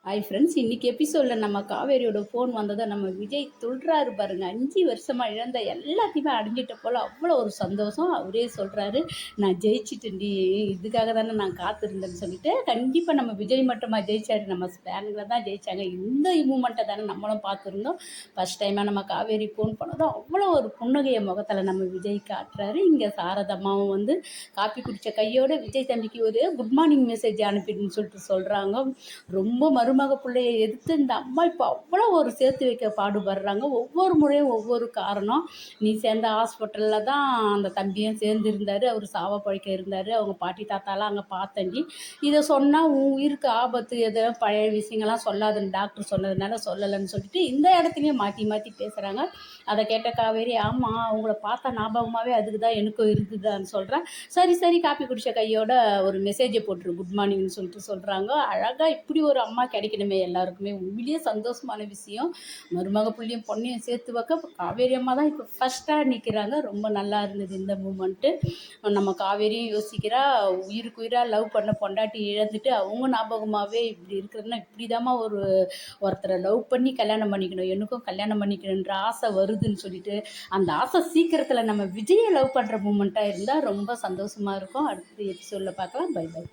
Hi friends, இன்னைக்கு எபிசோடில் நம்ம காவேரியோட ஃபோன் வந்ததை நம்ம விஜய் சொல்கிறாரு பாருங்க. 5 வருஷமாக இழந்த எல்லாத்தையுமே அடைஞ்சிட்ட போல் அவ்வளோ ஒரு சந்தோஷம். அவரே சொல்கிறாரு, நான் ஜெயிச்சிட்டேன்டி, இதுக்காக தானே நான் காத்திருந்தேன்னு சொல்லிட்டு. கண்டிப்பாக நம்ம விஜய் மட்டுமா ஜெயிச்சாரு, நம்ம ஸ்பேனில் தான் ஜெயிச்சாங்க. இந்த மூமெண்ட்டை தானே நம்மளும் பார்த்துருந்தோம். ஃபஸ்ட் டைமாக நம்ம காவேரி ஃபோன் பண்ணதும் அவ்வளோ ஒரு புன்னகைய முகத்தில் நம்ம விஜய் காட்டுறாரு. இங்கே சாரதம்மாவும் வந்து காப்பி குடித்த கையோட விஜய் தம்பிக்கு ஒரு குட் மார்னிங் மெசேஜ் அனுப்பிடுன்னு சொல்லிட்டு சொல்கிறாங்க. ரொம்ப மருமக பிள்ளைய எதிர்த்து இந்த அம்மா இப்போ அவ்வளோ ஒரு சேர்த்து வைக்க பாடுபடுறாங்க. ஒவ்வொரு முறையும் ஒவ்வொரு காரணம். நீ சேர்ந்த ஹாஸ்பிட்டலில் தான் அந்த தம்பியும் சேர்ந்து இருந்தார், அவர் சாவ பழிக்க இருந்தார், அவங்க பாட்டி தாத்தாலாம் அங்கே பார்த்தண்டி. இதை சொன்னால் உன் உயிருக்கு ஆபத்து, எதோ பழைய விஷயங்கள்லாம் சொல்லாதுன்னு டாக்டர் சொன்னதுனால சொல்லலைன்னு சொல்லிட்டு இந்த இடத்துலையும் மாற்றி மாற்றி பேசுகிறாங்க. அதை கேட்ட காவேரி, ஆமாம் அவங்கள பார்த்தா ஞாபகமாகவே அதுக்கு தான் எனக்கும் இருக்குதான்னு சொல்கிறேன். சரி சரி, காப்பி குடித்த கையோட ஒரு மெசேஜை போட்டுரு குட் மார்னிங்னு சொல்லிட்டு சொல்கிறாங்க. அழகாக இப்படி ஒரு அம்மா கிடைக்கணுமே எல்லாருக்குமே, உண்மையிலேயே சந்தோஷமான விஷயம். மருமக புள்ளியும் பொண்ணையும் சேர்த்து வைக்க காவேரி அம்மா தான் இப்போ ஃபஸ்ட்டாக நிற்கிறாங்க. ரொம்ப நல்லா இருந்தது இந்த மூமெண்ட்டு. நம்ம காவேரியும் யோசிக்கிறா, உயிருக்கு உயிராக லவ் பண்ண பொண்டாட்டி இழந்துட்டு அவங்க ஞாபகமாகவே இப்படி இருக்கிறதுனா இப்படி தாம்மா ஒருத்தரை லவ் பண்ணி கல்யாணம் பண்ணிக்கணும், எனக்கும் கல்யாணம் பண்ணிக்கணுன்ற ஆசை வருதுன்னு சொல்லிட்டு, அந்த ஆசை சீக்கிரத்தில் நம்ம விஜயை லவ் பண்ணுற மூமெண்ட்டாக இருந்தால் ரொம்ப சந்தோஷமாக இருக்கும். அடுத்த எபிசோடில் பார்க்கலாம். Bye by.